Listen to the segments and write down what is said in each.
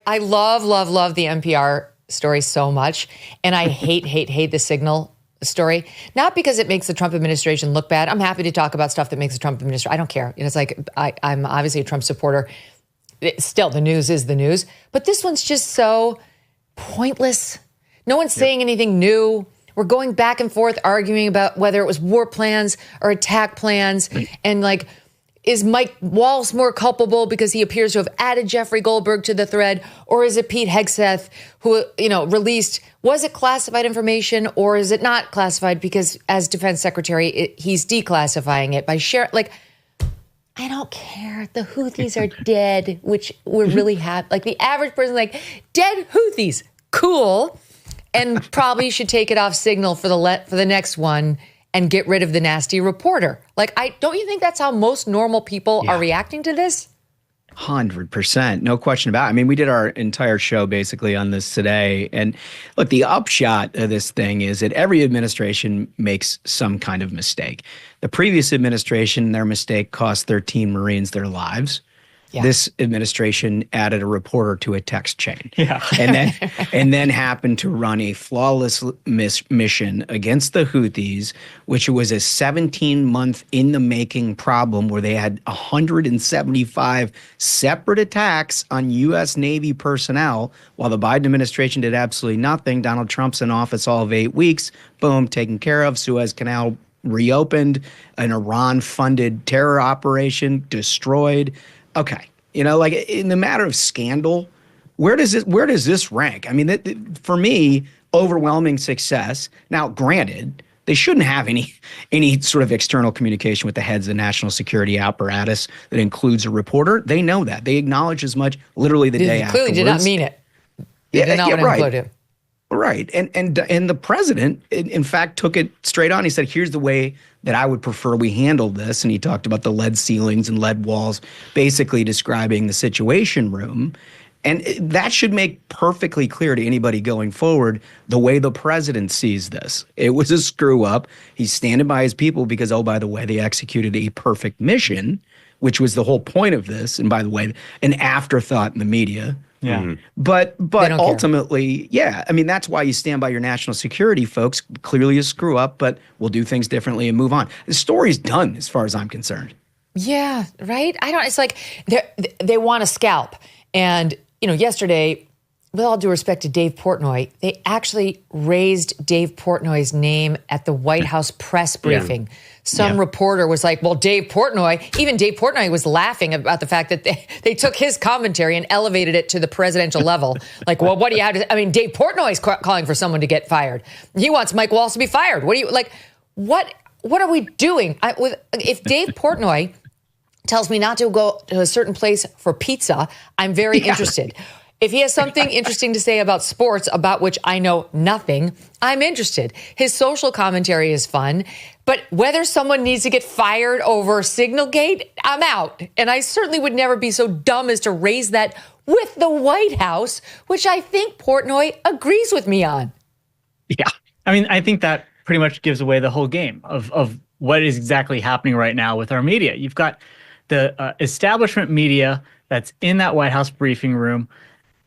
I love the NPR story so much. And I hate the Signal story. Not because it makes the Trump administration look bad. I'm happy to talk about stuff that makes the Trump administration. I don't care. It's like, I'm obviously a Trump supporter. Still, the news is the news. But this one's just so pointless. No one's saying anything new. We're going back and forth arguing about whether it was war plans or attack plans. And like, is Mike Waltz more culpable because he appears to have added Jeffrey Goldberg to the thread? Or is it Pete Hegseth who, released, was it classified information or is it not classified? Because as defense secretary, he's declassifying it by sharing. Like, I don't care. The Houthis are dead, which we're really happy. Like the average person, like, dead Houthis, cool. And probably should take it off Signal for the next one and get rid of the nasty reporter. Like, don't you think that's how most normal people are reacting to this? 100%. No question about it. I mean, we did our entire show basically on this today. And look, the upshot of this thing is that every administration makes some kind of mistake. The previous administration, their mistake cost 13 Marines their lives. Yeah. This administration added a reporter to a text chain, and then happened to run a flawless mission against the Houthis, which was a 17-month in the making problem where they had 175 separate attacks on U.S. Navy personnel, while the Biden administration did absolutely nothing. Donald Trump's in office all of 8 weeks. Boom, taken care of. Suez Canal reopened. An Iran-funded terror operation destroyed. Okay, like in the matter of scandal, where does this rank? I mean, for me, overwhelming success. Now, granted, they shouldn't have any sort of external communication with the heads of the national security apparatus that includes a reporter. They know that. They acknowledge as much literally the day afterwards. Clearly did not mean it. They did not want to include him. Right. And the president, in fact, took it straight on. He said, here's the way that I would prefer we handle this. And he talked about the lead ceilings and lead walls, basically describing the situation room. And that should make perfectly clear to anybody going forward the way the president sees this. It was a screw up. He's standing by his people because, oh, by the way, they executed a perfect mission, which was the whole point of this. And by the way, an afterthought in the media. Yeah. Mm-hmm. But ultimately, I mean, that's why you stand by your national security folks. Clearly a screw up, but we'll do things differently and move on. The story's done as far as I'm concerned. Yeah, right? It's like they want a scalp. And, yesterday, with all due respect to Dave Portnoy, they actually raised Dave Portnoy's name at the White House press briefing. Yeah. Some reporter was like, well, Dave Portnoy was laughing about the fact that they took his commentary and elevated it to the presidential level. Like, well, what do you have to, Dave Portnoy's calling for someone to get fired. He wants Mike Waltz to be fired. What are we doing? If Dave Portnoy tells me not to go to a certain place for pizza, I'm very interested. If he has something interesting to say about sports, about which I know nothing, I'm interested. His social commentary is fun, but whether someone needs to get fired over Signalgate, I'm out. And I certainly would never be so dumb as to raise that with the White House, which I think Portnoy agrees with me on. Yeah. I think that pretty much gives away the whole game of what is exactly happening right now with our media. You've got the establishment media that's in that White House briefing room,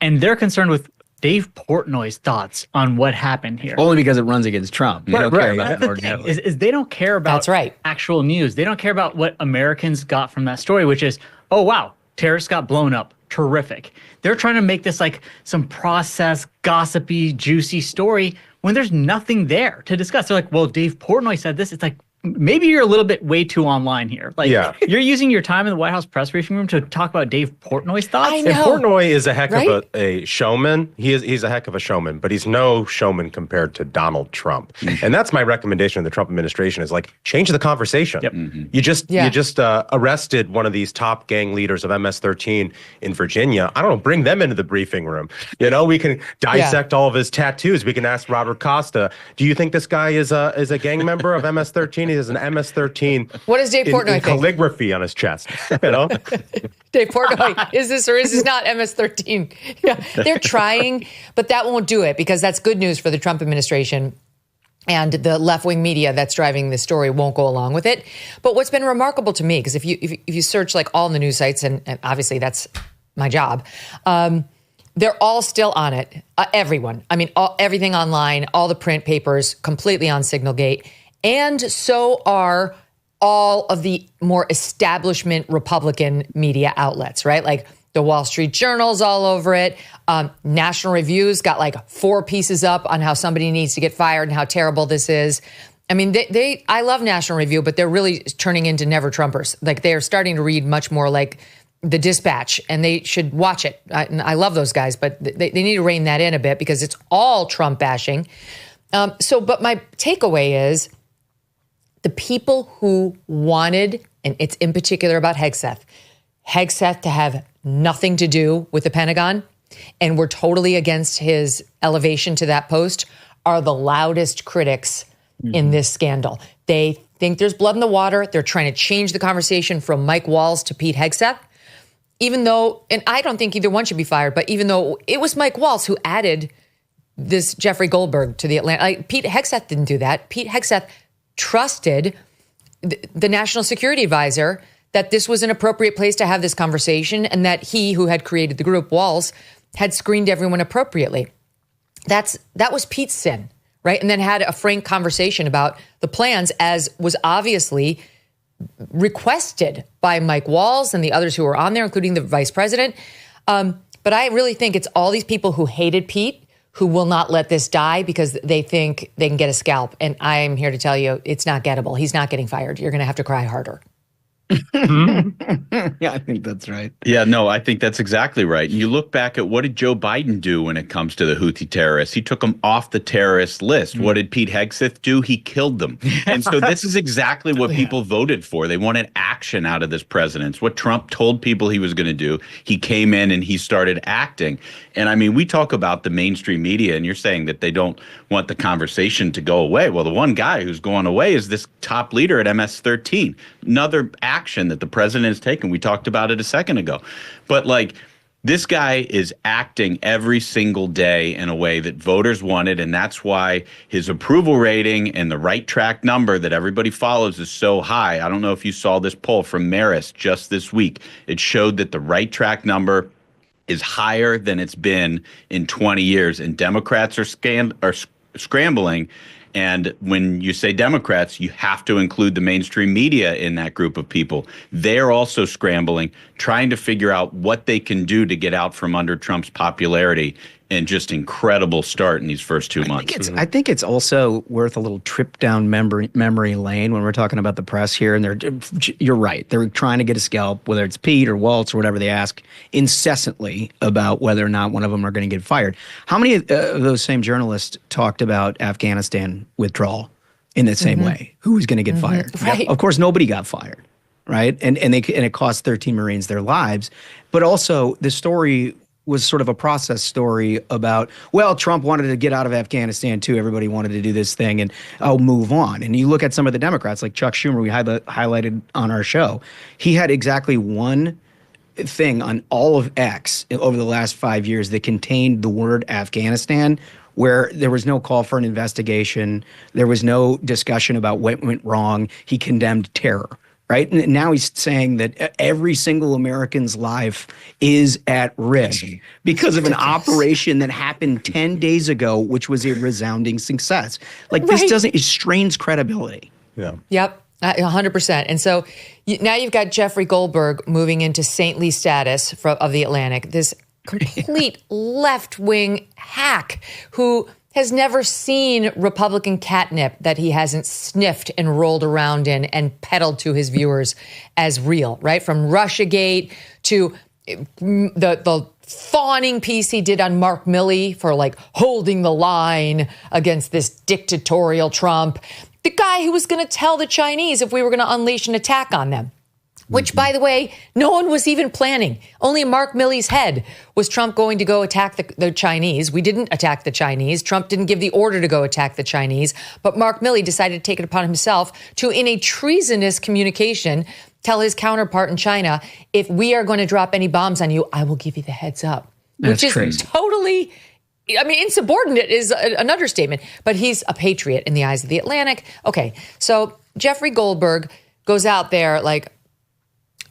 and they're concerned with Dave Portnoy's thoughts on what happened here. Only because it runs against Trump. They don't care about that ordinarily. Is they don't care about actual news. They don't care about what Americans got from that story, which is, oh, wow, terrorists got blown up. Terrific. They're trying to make this like some processed, gossipy, juicy story when there's nothing there to discuss. They're like, well, Dave Portnoy said this. It's like, maybe you're a little bit way too online here. Like, you're using your time in the White House press briefing room to talk about Dave Portnoy's thoughts. I know. And Portnoy is a heck of a showman. He's a heck of a showman, but he's no showman compared to Donald Trump. And that's my recommendation of the Trump administration is like, change the conversation. Yep. Mm-hmm. You just arrested one of these top gang leaders of MS-13 in Virginia. I don't know, bring them into the briefing room. We can dissect all of his tattoos. We can ask Robert Costa, do you think this guy is a gang member of MS-13? He has an MS-13. What does Dave Portnoy think? Calligraphy on his chest. Dave Portnoy, is this or is this not MS-13? Yeah, they're trying, but that won't do it because that's good news for the Trump administration. And the left-wing media that's driving this story won't go along with it. But what's been remarkable to me, because if you search like all the news sites, and obviously that's my job, They're all still on it. Everyone. I mean, everything online, all the print papers, completely on Signalgate. And so are all of the more establishment Republican media outlets, right? Like the Wall Street Journal's all over it. National Review's got like 4 pieces up on how somebody needs to get fired and how terrible this is. I mean, I love National Review, but they're really turning into never Trumpers. Like they're starting to read much more like the Dispatch, and they should watch it. I love those guys, but they need to rein that in a bit because it's all Trump bashing. But my takeaway is the people who wanted, and it's in particular about Hegseth to have nothing to do with the Pentagon, and were totally against his elevation to that post, are the loudest critics in this scandal. They think there's blood in the water. They're trying to change the conversation from Mike Walls to Pete Hegseth. Even though, and I don't think either one should be fired, but even though it was Mike Walls who added this Jeffrey Goldberg to the Atlantic. Pete Hegseth didn't do that. Pete Hegseth trusted the National Security Advisor that this was an appropriate place to have this conversation and that he, who had created the group, Walls, had screened everyone appropriately. That was Pete's sin, right? And then had a frank conversation about the plans, as was obviously requested by Mike Walls and the others who were on there, including the vice president. But I really think it's all these people who hated Pete who will not let this die because they think they can get a scalp. And I am here to tell you, it's not gettable. He's not getting fired. You're going to have to cry harder. Yeah, I think that's right. Yeah, no, I think that's exactly right. And you look back at what did Joe Biden do when it comes to the Houthi terrorists? He took them off the terrorist list. What did Pete Hegseth do? He killed them. And so this is exactly what people voted for. They wanted action out of this president. It's what Trump told people he was going to do. He came in and he started acting. And I mean, we talk about the mainstream media, and you're saying that they don't want the conversation to go away. Well, the one guy who's going away is this top leader at MS-13. Another action that the president has taken. We talked about it a second ago. But like, this guy is acting every single day in a way that voters wanted, and that's why his approval rating and the right track number that everybody follows is so high. I don't know if you saw this poll from Marist just this week. It showed that the right track number is higher than it's been in 20 years, and Democrats are scrambling. And when you say Democrats, you have to include the mainstream media in that group of people. They're also scrambling, trying to figure out what they can do to get out from under Trump's popularity. And just incredible start in these first 2 months. I think it's also worth a little trip down memory lane when we're talking about the press here. And you're right. They're trying to get a scalp, whether it's Pete or Waltz or whatever. They ask incessantly about whether or not one of them are going to get fired. How many of those same journalists talked about Afghanistan withdrawal in the same way? Who was going to get fired? Right. Of course, nobody got fired. Right. And it cost 13 Marines their lives. But also the story was sort of a process story about, well, Trump wanted to get out of Afghanistan too. Everybody wanted to do this thing and I'll move on. And you look at some of the Democrats like Chuck Schumer, we highlighted on our show. He had exactly one thing on all of X over the last 5 years that contained the word Afghanistan, where there was no call for an investigation. There was no discussion about what went wrong. He condemned terror. Right. And now he's saying that every single American's life is at risk because of an operation that happened 10 days ago, which was a resounding success. Like this it strains credibility. Yeah. Yep. 100%. And so now you've got Jeffrey Goldberg moving into saintly status of the Atlantic, this complete left-wing hack who has never seen Republican catnip that he hasn't sniffed and rolled around in and peddled to his viewers as real, right? From Russiagate to the fawning piece he did on Mark Milley for like holding the line against this dictatorial Trump. The guy who was going to tell the Chinese if we were going to unleash an attack on them. Which, by the way, no one was even planning. Only in Mark Milley's head was Trump going to go attack the Chinese. We didn't attack the Chinese. Trump didn't give the order to go attack the Chinese. But Mark Milley decided to take it upon himself to, in a treasonous communication, tell his counterpart in China, if we are going to drop any bombs on you, I will give you the heads up. That's which is crazy. Totally, I mean, insubordinate is an understatement. But he's a patriot in the eyes of the Atlantic. Okay, so Jeffrey Goldberg goes out there like,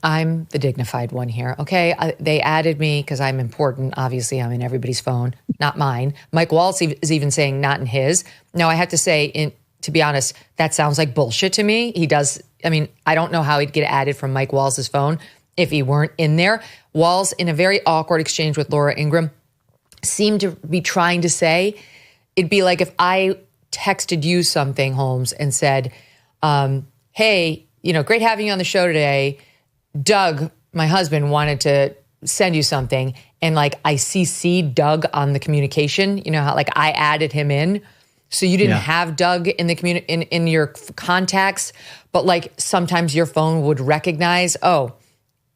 I'm the dignified one here, okay? They added me because I'm important. Obviously, I'm in everybody's phone, not mine. Mike Wallace is even saying not in his. Now, I have to say, to be honest, that sounds like bullshit to me. He does. I mean, I don't know how he'd get added from Mike Wallace's phone if he weren't in there. Walls, in a very awkward exchange with Laura Ingraham, seemed to be trying to say, it'd be like if I texted you something, Holmes, and said, hey, great having you on the show today. Doug, my husband, wanted to send you something. And like I CC'd Doug on the communication, how like I added him in. So you didn't have Doug in the in your contacts, but like sometimes your phone would recognize,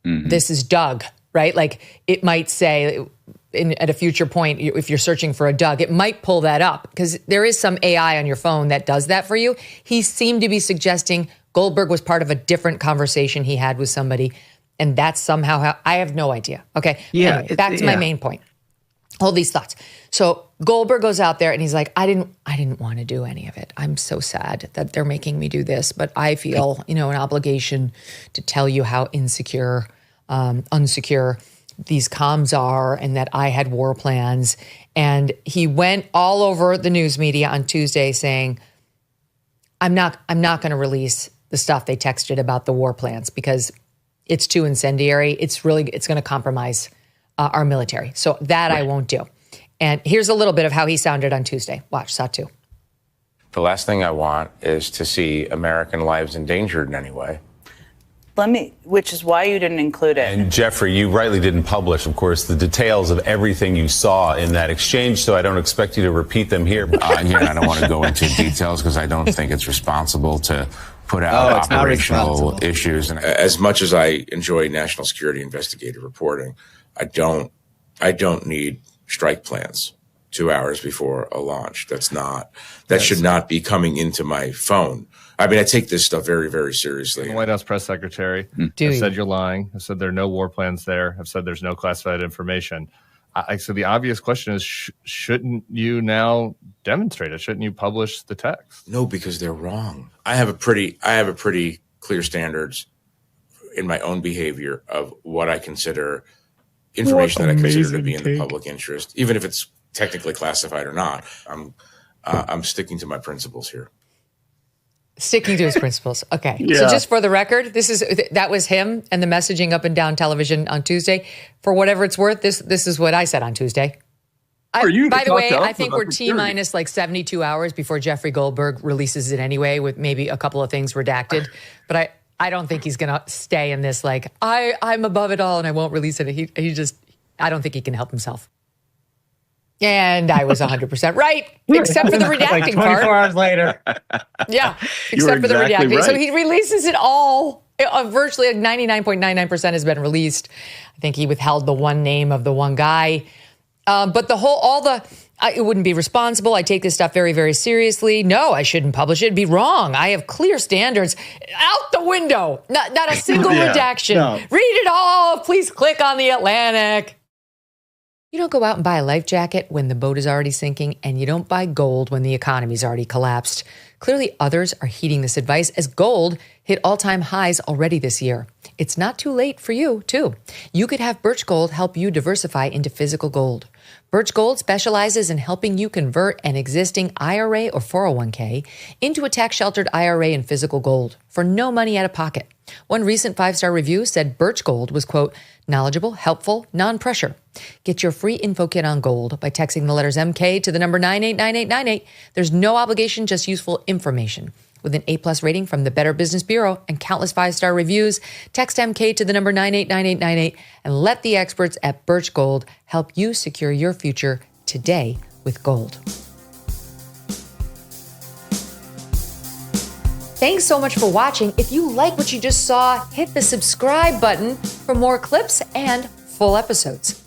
this is Doug, right? Like it might say at a future point, if you're searching for a Doug, it might pull that up because there is some AI on your phone that does that for you. He seemed to be suggesting Goldberg was part of a different conversation he had with somebody, and that's somehow how, I have no idea. Okay, anyway, back to my main point. Hold these thoughts. So Goldberg goes out there and he's like, I didn't want to do any of it. I'm so sad that they're making me do this, but I feel, an obligation to tell you how unsecure these comms are and that I had war plans. And he went all over the news media on Tuesday saying, I'm not going to release the stuff they texted about the war plans because it's too incendiary. It's going to compromise our military. So that I won't do. And here's a little bit of how he sounded on Tuesday. Watch, Satu. The last thing I want is to see American lives endangered in any way. Which is why you didn't include it. And Jeffrey, you rightly didn't publish, of course, the details of everything you saw in that exchange, so I don't expect you to repeat them here. Again, I don't want to go into details because I don't think it's responsible to put out operational issues. And as much as I enjoy national security investigative reporting, I don't need strike plans 2 hours before a launch. That should not be coming into my phone. I mean, I take this stuff very, very seriously. The White House press secretary have said you're lying. Have said there are no war plans there. Have said there's no classified information. So the obvious question is, shouldn't you now demonstrate it? Shouldn't you publish the text? No, because they're wrong. I have a pretty clear standards in my own behavior of what I consider information that I consider to be in the public interest, even if it's technically classified or not. I'm sticking to my principles here. Sticking to his principles. Okay. Yeah. So just for the record, that was him and the messaging up and down television on Tuesday. For whatever it's worth, this is what I said on Tuesday. By the way, I think we're T-minus like 72 hours before Jeffrey Goldberg releases it anyway, with maybe a couple of things redacted. But I don't think he's going to stay in this like, I'm above it all and I won't release it. I don't think he can help himself. And I was 100% right, except for the redacting like 24 part. hours later. Yeah, except for the redacting. Right. So he releases it all. Virtually 99.99% has been released. I think he withheld the one name of the one guy. But it wouldn't be responsible. I take this stuff very, very seriously. No, I shouldn't publish it. It'd be wrong. I have clear standards. Out the window. Not a single redaction. No. Read it all. Please click on The Atlantic. You don't go out and buy a life jacket when the boat is already sinking, and you don't buy gold when the economy's already collapsed. Clearly, others are heeding this advice as gold hit all-time highs already this year. It's not too late for you, too. You could have Birch Gold help you diversify into physical gold. Birch Gold specializes in helping you convert an existing IRA or 401k into a tax-sheltered IRA in physical gold for no money out of pocket. One recent 5-star review said Birch Gold was, quote, knowledgeable, helpful, non-pressure. Get your free info kit on gold by texting the letters MK to the number 989898. There's no obligation, just useful information. With an A+ rating from the Better Business Bureau and countless 5-star reviews, text MK to the number 989898 and let the experts at Birch Gold help you secure your future today with gold. Thanks so much for watching. If you like what you just saw, hit the subscribe button for more clips and full episodes.